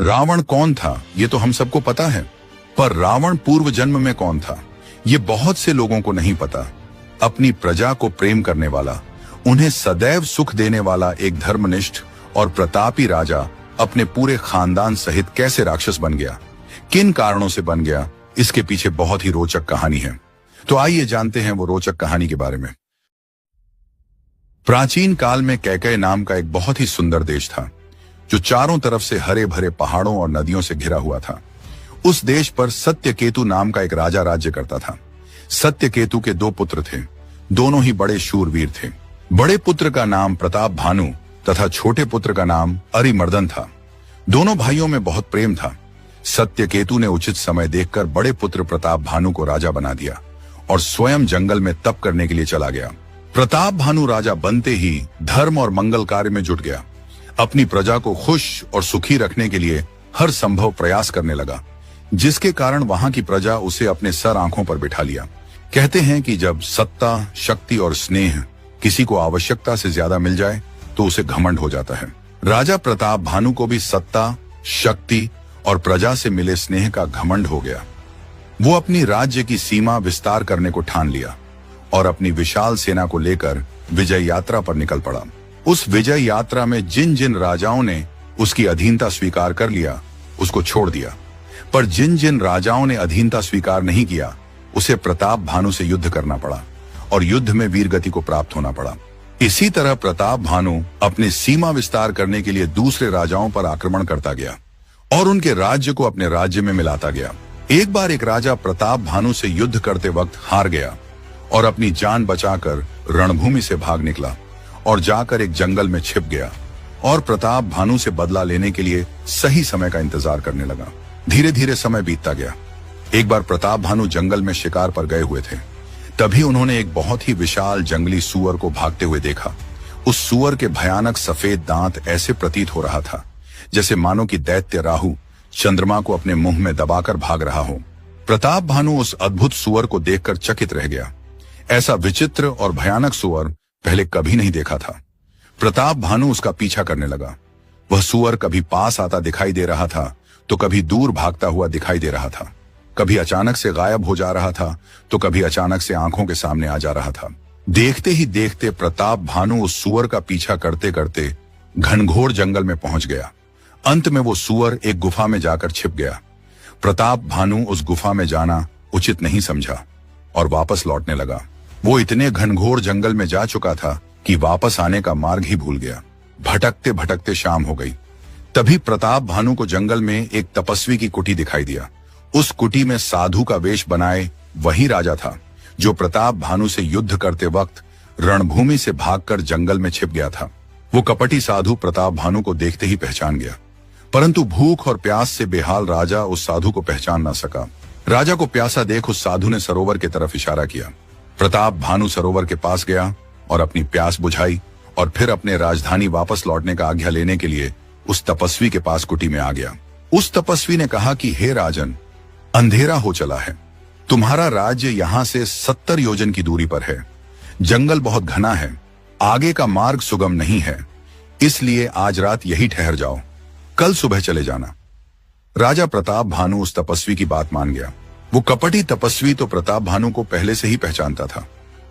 रावण कौन था ये तो हम सबको पता है, पर रावण पूर्व जन्म में कौन था ये बहुत से लोगों को नहीं पता। अपनी प्रजा को प्रेम करने वाला, उन्हें सदैव सुख देने वाला एक धर्मनिष्ठ और प्रतापी राजा अपने पूरे खानदान सहित कैसे राक्षस बन गया, किन कारणों से बन गया, इसके पीछे बहुत ही रोचक कहानी है। तो आइए जानते हैं वो रोचक कहानी के बारे में। प्राचीन काल में कैकेय नाम का एक बहुत ही सुंदर देश था, जो चारों तरफ से हरे भरे पहाड़ों और नदियों से घिरा हुआ था। उस देश पर सत्यकेतु नाम का एक राजा राज्य करता था। सत्यकेतु के 2 पुत्र थे, दोनों ही बड़े शूरवीर थे। बड़े पुत्र का नाम प्रताप भानु तथा छोटे पुत्र का नाम अरिमर्दन था। दोनों भाइयों में बहुत प्रेम था। सत्यकेतु ने उचित समय देखकर बड़े पुत्र प्रताप भानु को राजा बना दिया और स्वयं जंगल में तप करने के लिए चला गया। प्रताप भानु राजा बनते ही धर्म और मंगल कार्य में जुट गया। अपनी प्रजा को खुश और सुखी रखने के लिए हर संभव प्रयास करने लगा, जिसके कारण वहां की प्रजा उसे अपने सर आंखों पर बिठा लिया। कहते हैं कि जब सत्ता, शक्ति और स्नेह किसी को आवश्यकता से ज्यादा मिल जाए तो उसे घमंड हो जाता है। राजा प्रताप भानु को भी सत्ता, शक्ति और प्रजा से मिले स्नेह का घमंड हो गया। वो अपनी राज्य की सीमा विस्तार करने को ठान लिया और अपनी विशाल सेना को लेकर विजय यात्रा पर निकल पड़ा। उस विजय यात्रा में जिन जिन राजाओं ने उसकी अधीनता स्वीकार कर लिया, उसको छोड़ दिया, पर जिन जिन राजाओं ने अधीनता स्वीकार नहीं किया, उसे प्रताप भानु से युद्ध करना पड़ा और युद्ध में वीरगति को प्राप्त होना पड़ा। इसी तरह प्रताप भानु अपने सीमा विस्तार करने के लिए दूसरे राजाओं पर आक्रमण करता गया और उनके राज्य को अपने राज्य में मिलाता गया। एक बार एक राजा प्रताप भानु से युद्ध करते वक्त हार गया और अपनी जान बचाकर रणभूमि से भाग निकला और जाकर एक जंगल में छिप गया और प्रताप भानु से बदला लेने के लिए सही समय का इंतजार करने लगा। धीरे धीरे समय बीतता गया। एक बार प्रताप भानु जंगल में शिकार पर गए हुए थे। तभी उन्होंने एक बहुत ही विशाल जंगली सूअर को भागते हुए देखा। उस सूअर के भयानक सफेद दांत ऐसे प्रतीत हो रहा था जैसे मानो कि दैत्य राहु चंद्रमा को अपने मुंह में दबाकर भाग रहा हो। प्रताप भानु उस अद्भुत सूअर को देखकर चकित रह गया। ऐसा विचित्र और भयानक सूअर पहले कभी नहीं देखा था। प्रताप भानु उसका पीछा करने लगा। वह सूअर कभी पास आता दिखाई दे रहा था तो कभी दूर भागता हुआ दिखाई दे रहा था। कभी अचानक से गायब हो जा रहा था तो कभी अचानक से आंखों के सामने आ जा रहा था। देखते ही देखते प्रताप भानु उस सूअर का पीछा करते करते घनघोर जंगल में पहुंच गया। अंत में वो सूअर एक गुफा में जाकर छिप गया। प्रताप भानु उस गुफा में जाना उचित नहीं समझा और वापस लौटने लगा। वो इतने घनघोर जंगल में जा चुका था कि वापस आने का मार्ग ही भूल गया। भटकते भटकते शाम हो गई। तभी प्रताप भानु को जंगल में एक तपस्वी की कुटी दिखाई दिया। उस कुटी में साधु का वेश बनाए वही राजा था जो प्रताप भानु से युद्ध करते वक्त रणभूमि से भागकर जंगल में छिप गया था। वो कपटी साधु प्रताप भानु को देखते ही पहचान गया, परंतु भूख और प्यास से बेहाल राजा उस साधु को पहचान न सका। राजा को प्यासा देख उस साधु ने सरोवर की तरफ इशारा किया। प्रताप भानु सरोवर के पास गया और अपनी प्यास बुझाई और फिर अपने राजधानी वापस लौटने का आज्ञा लेने के लिए उस तपस्वी के पास कुटी में आ गया। उस तपस्वी ने कहा कि हे राजन, अंधेरा हो चला है। तुम्हारा राज्य यहाँ से 70 योजन की दूरी पर है। जंगल बहुत घना है, आगे का मार्ग सुगम नहीं है, इसलिए आज रात यही ठहर जाओ, कल सुबह चले जाना। राजा प्रताप भानु उस तपस्वी की बात मान गया। वो कपटी तपस्वी तो प्रताप भानु को पहले से ही पहचानता था,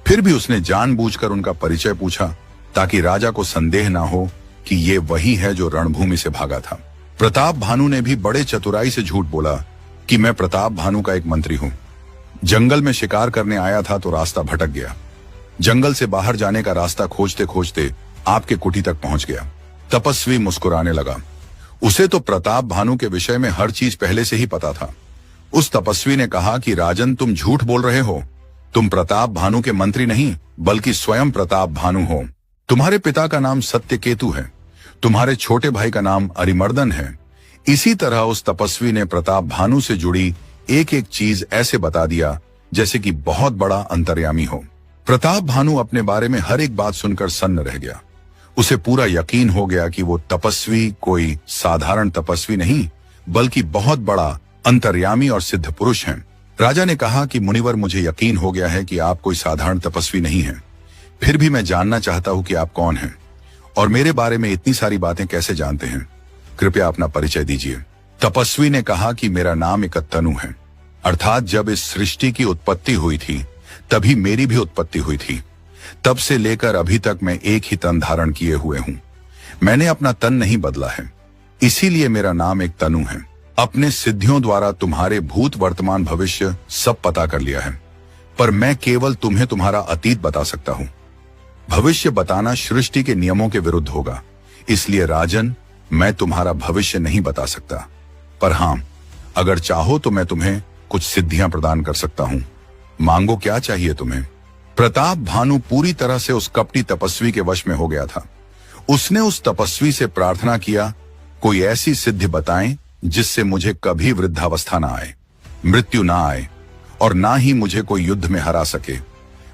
फिर भी उसने जानबूझकर उनका परिचय पूछा ताकि राजा को संदेह ना हो कि ये वही है जो रणभूमि से भागा था। प्रताप भानु ने भी बड़े चतुराई से झूठ बोला कि मैं प्रताप भानु का एक मंत्री हूं। जंगल में शिकार करने आया था तो रास्ता भटक गया। जंगल से बाहर जाने का रास्ता खोजते खोजते आपके कुटी तक पहुंच गया। तपस्वी मुस्कुराने लगा। उसे तो प्रताप भानु के विषय में हर चीज पहले से ही पता था। उस तपस्वी ने कहा कि राजन, तुम झूठ बोल रहे हो। तुम प्रताप भानु के मंत्री नहीं बल्कि स्वयं प्रताप भानु हो। तुम्हारे पिता का नाम सत्यकेतु है, तुम्हारे छोटे भाई का नाम अरिमर्दन है। इसी तरह उस तपस्वी ने प्रताप भानु से जुड़ी एक एक चीज ऐसे बता दिया जैसे कि बहुत बड़ा अंतर्यामी हो। प्रताप भानु अपने बारे में हर एक बात सुनकर सन्न रह गया। उसे पूरा यकीन हो गया कि वो तपस्वी कोई साधारण तपस्वी नहीं बल्कि बहुत बड़ा अंतर्यामी और सिद्ध पुरुष हैं। राजा ने कहा कि मुनिवर, मुझे यकीन हो गया है कि आप कोई साधारण तपस्वी नहीं हैं, फिर भी मैं जानना चाहता हूं कि आप कौन हैं और मेरे बारे में इतनी सारी बातें कैसे जानते हैं। कृपया अपना परिचय दीजिए। तपस्वी ने कहा कि मेरा नाम एक तनु है, अर्थात जब इस सृष्टि की उत्पत्ति हुई थी तभी मेरी भी उत्पत्ति हुई थी। तब से लेकर अभी तक मैं एक ही तन धारण किए हुए हूं। मैंने अपना तन नहीं बदला है, इसीलिए मेरा नाम एक तनु है। अपने सिद्धियों द्वारा तुम्हारे भूत वर्तमान भविष्य सब पता कर लिया है, पर मैं केवल तुम्हें तुम्हारा अतीत बता सकता हूं। भविष्य बताना सृष्टि के नियमों के विरुद्ध होगा, इसलिए राजन मैं तुम्हारा भविष्य नहीं बता सकता। पर हां, अगर चाहो तो मैं तुम्हें कुछ सिद्धियां प्रदान कर सकता हूं। मांगो, क्या चाहिए तुम्हें? प्रताप भानु पूरी तरह से उस कपटी तपस्वी के वश में हो गया था। उसने उस तपस्वी से प्रार्थना किया, कोई ऐसी सिद्धि बताएं जिससे मुझे कभी वृद्धावस्था ना आए, मृत्यु ना आए और ना ही मुझे कोई युद्ध में हरा सके।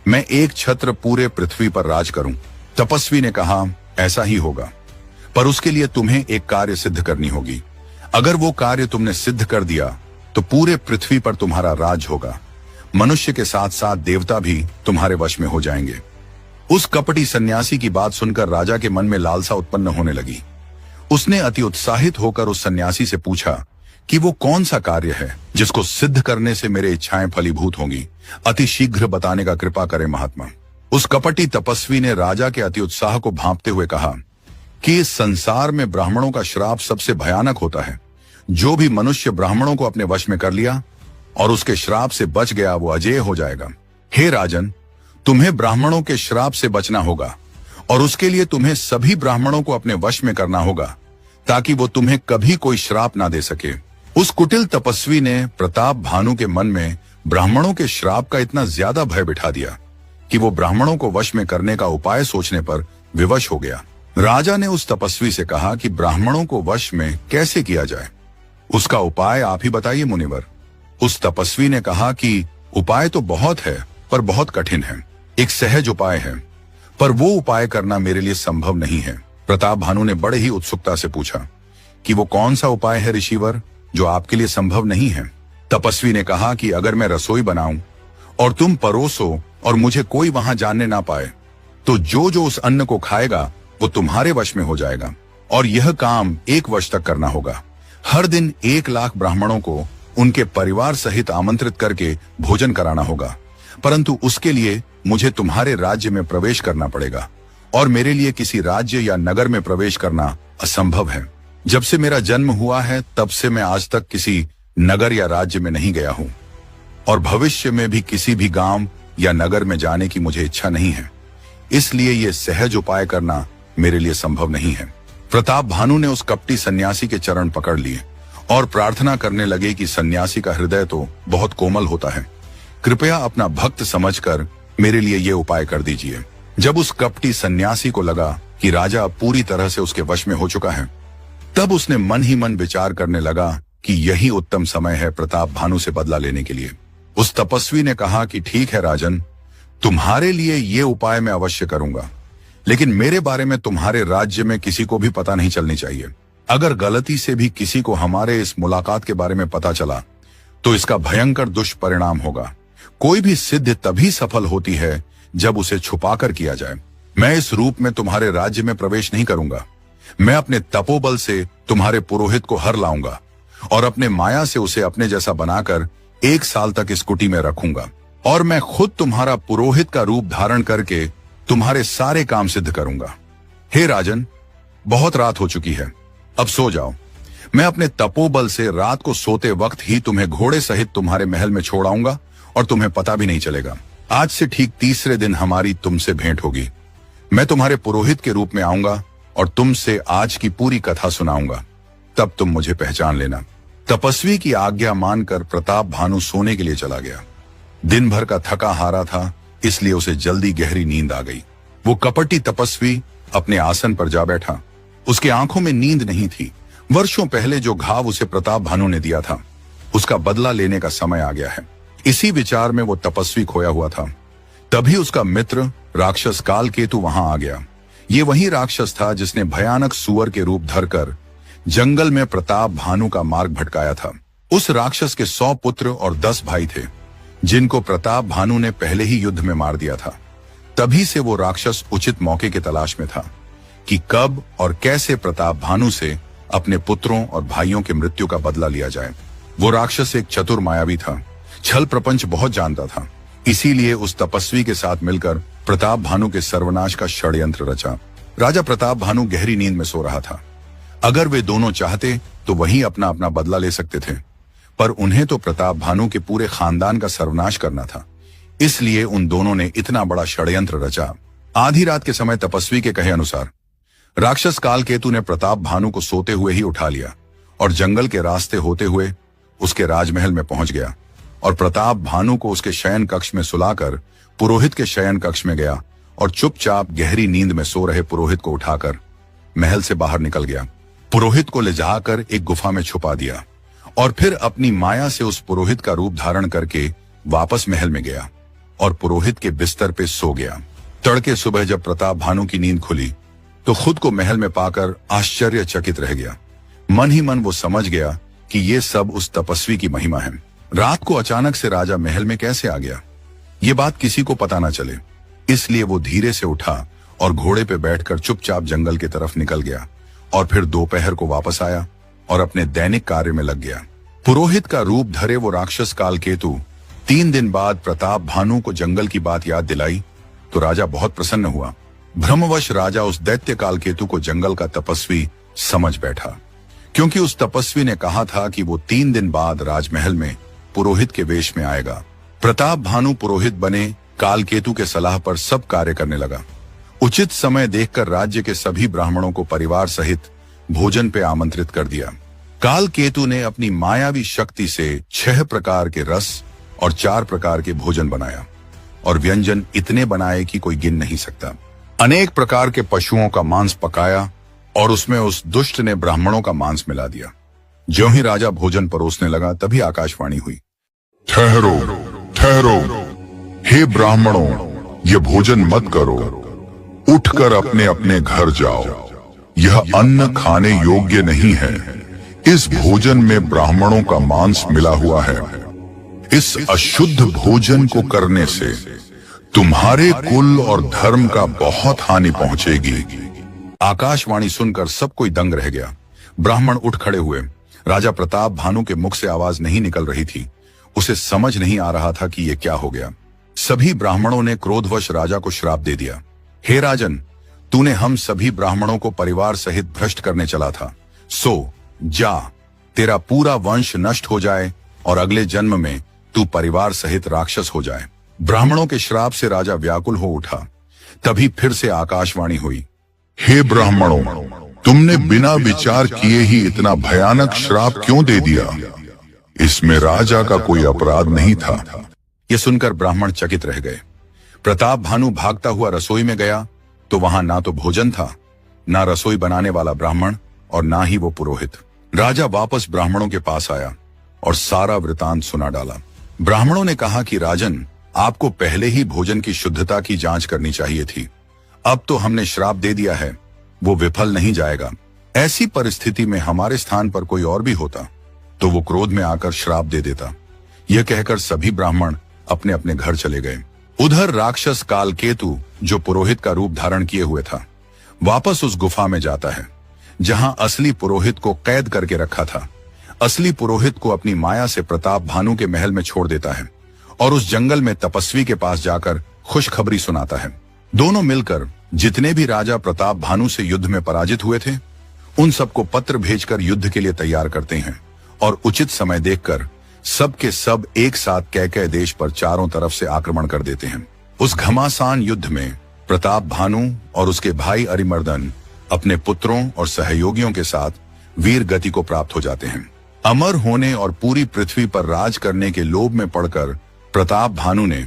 मैं एक छत्र पूरे पृथ्वी पर राज करूं। तपस्वी ने कहा, ऐसा ही होगा, पर उसके लिए तुम्हें एक कार्य सिद्ध करनी होगी। अगर वो कार्य तुमने सिद्ध कर दिया तो पूरे पृथ्वी पर तुम्हारा राज होगा। मनुष्य के साथ साथ देवता भी तुम्हारे वश में हो जाएंगे। उस कपटी सन्यासी की बात सुनकर राजा के मन में लालसा उत्पन्न होने लगी। उसने अति उत्साहित होकर उस सन्यासी से पूछा कि वो कौन सा कार्य है जिसको सिद्ध करने से मेरे इच्छाएं फलीभूत होंगी। अति शीघ्र बताने का कृपा करें महात्मा। उस कपटी तपस्वी ने राजा के अति उत्साह को भांपते हुए कहा कि इस संसार में ब्राह्मणों का श्राप सबसे भयानक होता है। जो भी मनुष्य ब्राह्मणों को अपने वश में कर लिया और उसके श्राप से बच गया, वो अजेय हो जाएगा। हे राजन, तुम्हें ब्राह्मणों के श्राप से बचना होगा और उसके लिए तुम्हें सभी ब्राह्मणों को अपने वश में करना होगा ताकि वो तुम्हें कभी कोई श्राप ना दे सके। उस कुटिल तपस्वी ने प्रताप भानु के मन में ब्राह्मणों के श्राप का इतना ज्यादा भय बिठा दिया कि वो ब्राह्मणों को वश में करने का उपाय सोचने पर विवश हो गया। राजा ने उस तपस्वी से कहा कि ब्राह्मणों को वश में कैसे किया जाए, उसका उपाय आप ही बताइए मुनिवर। उस तपस्वी ने कहा कि उपाय तो बहुत है पर बहुत कठिन है। एक सहज उपाय है, पर वो उपाय करना मेरे लिए संभव नहीं है। प्रताप भानु ने बड़े ही उत्सुकता से पूछा कि वो कौन सा उपाय है ऋषिवर जो आपके लिए संभव नहीं है। तपस्वी ने कहा कि अगर मैं रसोई बनाऊं और तुम परोसो और मुझे कोई वहां जानने ना पाए, तो जो जो उस अन्न को खाएगा वो तुम्हारे वश में हो जाएगा और यह काम 1 वर्ष तक करना होगा। हर दिन 1 लाख ब्राह्मणों को उनके परिवार सहित आमंत्रित करके भोजन कराना होगा, परंतु उसके लिए मुझे तुम्हारे राज्य में प्रवेश करना पड़ेगा और मेरे लिए किसी राज्य या नगर में प्रवेश करना असंभव है। जब से मेरा जन्म हुआ है तब से मैं आज तक किसी नगर या राज्य में नहीं गया हूं और भविष्य में भी किसी भी गांव या नगर में जाने की मुझे इच्छा नहीं है, इसलिए यह सहज उपाय करना मेरे लिए संभव नहीं है। प्रताप भानु ने उस कपटी सन्यासी के चरण पकड़ लिए और प्रार्थना करने लगे कि सन्यासी का हृदय तो बहुत कोमल होता है, कृपया अपना भक्त समझकर मेरे लिए ये उपाय कर दीजिए। जब उस कपटी सन्यासी को लगा कि राजा पूरी तरह से उसके वश में हो चुका है, तब उसने मन ही मन विचार करने लगा कि यही उत्तम समय है प्रताप भानु से बदला लेने के लिए। उस तपस्वी ने कहा कि ठीक है राजन, तुम्हारे लिए ये उपाय मैं अवश्य करूंगा, लेकिन मेरे बारे में तुम्हारे राज्य में किसी को भी पता नहीं चलनी चाहिए। अगर गलती से भी किसी को हमारे इस मुलाकात के बारे में पता चला तो इसका भयंकर दुष्परिणाम होगा। कोई भी सिद्धि तभी सफल होती है जब उसे छुपाकर किया जाए। मैं इस रूप में तुम्हारे राज्य में प्रवेश नहीं करूंगा। मैं अपने तपोबल से तुम्हारे पुरोहित को हर लाऊंगा और अपने माया से उसे अपने जैसा बनाकर 1 साल तक इस कुटी में रखूंगा और मैं खुद तुम्हारा पुरोहित का रूप धारण करके तुम्हारे सारे काम सिद्ध करूंगा। हे राजन, बहुत रात हो चुकी है, अब सो जाओ। मैं अपने तपोबल से रात को सोते वक्त ही तुम्हें घोड़े सहित तुम्हारे महल में छोड़ आऊंगा और तुम्हें पता भी नहीं चलेगा। आज से ठीक 3रे दिन हमारी तुमसे भेंट होगी। मैं तुम्हारे पुरोहित के रूप में आऊंगा और तुमसे आज की पूरी कथा सुनाऊंगा, तब तुम मुझे पहचान लेना। तपस्वी की आज्ञा मानकर प्रताप भानु सोने के लिए चला गया। दिन भर का थका हारा था, इसलिए उसे जल्दी गहरी नींद आ गई। वो कपटी तपस्वी अपने आसन पर जा बैठा। उसकी आंखों में नींद नहीं थी। वर्षों पहले जो घाव उसे प्रताप भानु ने दिया था, उसका बदला लेने का समय आ गया है। इसी विचार में वो तपस्वी खोया हुआ था। तभी उसका मित्र राक्षस कालकेतु वहां आ गया। ये वही राक्षस था जिसने भयानक सुअर के रूप धरकर जंगल में प्रताप भानु का मार्ग भटकाया था। उस राक्षस के 100 पुत्र और 10 भाई थे, जिनको प्रताप भानु ने पहले ही युद्ध में मार दिया था। तभी से वो राक्षस उचित मौके की तलाश में था कि कब और कैसे प्रताप भानु से अपने पुत्रों और भाइयों के मृत्यु का बदला लिया जाए। वो राक्षस एक चतुर मायावी था, छल प्रपंच बहुत जानता था। इसीलिए उस तपस्वी के साथ मिलकर प्रताप भानु के सर्वनाश का षड्यंत्र रचा। राजा प्रताप भानु गहरी नींद में सो रहा था। अगर वे दोनों चाहते तो वहीं अपना अपना बदला ले सकते थे, पर उन्हें तो प्रताप भानु के पूरे खानदान का सर्वनाश करना था। इसलिए उन दोनों ने इतना बड़ा षड्यंत्र रचा। आधी रात के समय तपस्वी के कहे अनुसार राक्षस कालकेतु ने प्रताप भानु को सोते हुए ही उठा लिया और जंगल के रास्ते होते हुए उसके राजमहल में पहुंच गया और प्रताप भानु को उसके शयन कक्ष में सुलाकर पुरोहित के शयन कक्ष में गया और चुपचाप गहरी नींद में सो रहे पुरोहित को उठाकर महल से बाहर निकल गया। पुरोहित को ले जाकर एक गुफा में छुपा दिया और फिर अपनी माया से उस पुरोहित का रूप धारण करके वापस महल में गया और पुरोहित के बिस्तर पे सो गया। तड़के सुबह जब प्रताप भानु की नींद खुली तो खुद को महल में पाकर आश्चर्यचकित रह गया। मन ही मन वो समझ गया कि ये सब उस तपस्वी की महिमा है। रात को अचानक से राजा महल में कैसे आ गया, ये बात किसी को पता न चले, इसलिए वो धीरे से उठा और घोड़े पे बैठकर चुपचाप जंगल की तरफ निकल गया और फिर दोपहर को वापस आया और अपने दैनिक कार्य में लग गया। पुरोहित का रूप धरे वो राक्षस कालकेतु 3 दिन बाद प्रताप भानु को जंगल की बात याद दिलाई तो राजा बहुत प्रसन्न हुआ। भ्रमवश राजा उस दैत्य कालकेतु को जंगल का तपस्वी समझ बैठा, क्योंकि उस तपस्वी ने कहा था कि वो 3 दिन बाद राजमहल में पुरोहित के वेश में आएगा। प्रताप भानु पुरोहित बने, कालकेतु के सलाह पर सब कार्य करने लगा। उचित समय देखकर राज्य के सभी ब्राह्मणों को परिवार सहित भोजन पे आमंत्रित कर दिया। कालकेतु ने अपनी मायावी शक्ति से 6 प्रकार के रस और 4 प्रकार के भोजन बनाया और व्यंजन इतने बनाए कि कोई गिन नहीं सकता। अनेक प्रकार के पशुओं का मांस पकाया और उसमें उस दुष्ट ने ब्राह्मणों का मांस मिला दिया। ज्यों ही राजा भोजन परोसने लगा तभी आकाशवाणी हुई, ठहरो ठहरो, हे ब्राह्मणों, ये भोजन मत करो, उठकर अपने अपने घर जाओ। यह अन्न खाने योग्य नहीं है। इस भोजन में ब्राह्मणों का मांस मिला हुआ है। इस अशुद्ध भोजन को करने से तुम्हारे कुल और धर्म का बहुत हानि पहुंचेगी। आकाशवाणी सुनकर सब कोई दंग रह गया। ब्राह्मण उठ खड़े हुए। राजा प्रताप भानु के मुख से आवाज नहीं निकल रही थी। उसे समझ नहीं आ रहा था कि ये क्या हो गया। सभी ब्राह्मणों ने क्रोधवश राजा को श्राप दे दिया, हे राजन, तूने हम सभी ब्राह्मणों को परिवार सहित भ्रष्ट करने चला था। सो जा, तेरा पूरा वंश नष्ट हो जाए और अगले जन्म में तू परिवार सहित राक्षस हो जाए। ब्राह्मणों के श्राप से राजा व्याकुल हो उठा। तभी फिर से आकाशवाणी हुई, हे ब्राह्मणों, तुमने बिना विचार किए ही इतना भयानक श्राप क्यों दे दिया? इसमें राजा का कोई अपराध नहीं था। यह सुनकर ब्राह्मण चकित रह गए। प्रताप भानु भागता हुआ रसोई में गया तो वहां ना तो भोजन था, ना रसोई बनाने वाला ब्राह्मण और ना ही वो पुरोहित। राजा वापस ब्राह्मणों के पास आया और सारा वृतांत सुना डाला। ब्राह्मणों ने कहा कि राजन, आपको पहले ही भोजन की शुद्धता की जांच करनी चाहिए थी। अब तो हमने श्राप दे दिया है, वो विफल नहीं जाएगा। ऐसी परिस्थिति में हमारे स्थान पर कोई और भी होता तो वो क्रोध में आकर श्राप दे देता। यह कहकर सभी ब्राह्मण अपने अपने घर चले गए। उधर राक्षस कालकेतु, जो पुरोहित का रूप धारण किए हुए था, वापस उस गुफा में जाता है जहां असली पुरोहित को कैद करके रखा था। असली पुरोहित को अपनी माया से प्रताप भानु के महल में छोड़ देता है और उस जंगल में तपस्वी के पास जाकर खुशखबरी सुनाता है। दोनों मिलकर जितने भी राजा प्रताप भानु से युद्ध में पराजित हुए थे, उन सबको पत्र भेजकर युद्ध के लिए तैयार करते हैं और उचित समय देखकर सब के सब एक साथ कैकेय देश पर चारों तरफ से आक्रमण कर देते हैं। उस घमासान युद्ध में प्रताप भानु और उसके भाई अरिमर्दन अपने पुत्रों और सहयोगियों के साथ वीर गति को प्राप्त हो जाते हैं। अमर होने और पूरी पृथ्वी पर राज करने के लोभ में पड़कर प्रताप भानु ने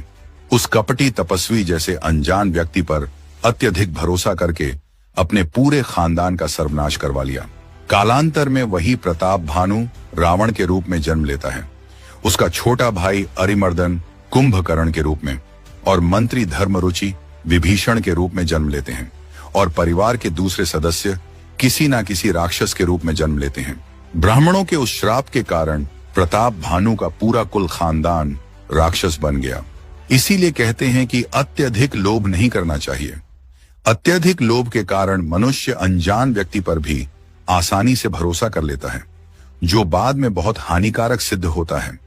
उस कपटी तपस्वी जैसे अनजान व्यक्ति पर अत्यधिक भरोसा करके अपने पूरे खानदान का सर्वनाश करवा लिया। कालांतर में वही प्रताप भानु रावण के रूप में जन्म लेता है। उसका छोटा भाई अरिमर्दन कुंभकर्ण के रूप में और मंत्री धर्मरुचि विभीषण के रूप में जन्म लेते हैं और परिवार के दूसरे सदस्य किसी न किसी राक्षस के रूप में जन्म लेते हैं। ब्राह्मणों के उस श्राप के कारण प्रताप भानु का पूरा कुल खानदान राक्षस बन गया। इसीलिए कहते हैं कि अत्यधिक लोभ नहीं करना चाहिए। अत्यधिक लोभ के कारण मनुष्य अनजान व्यक्ति पर भी आसानी से भरोसा कर लेता है, जो बाद में बहुत हानिकारक सिद्ध होता है।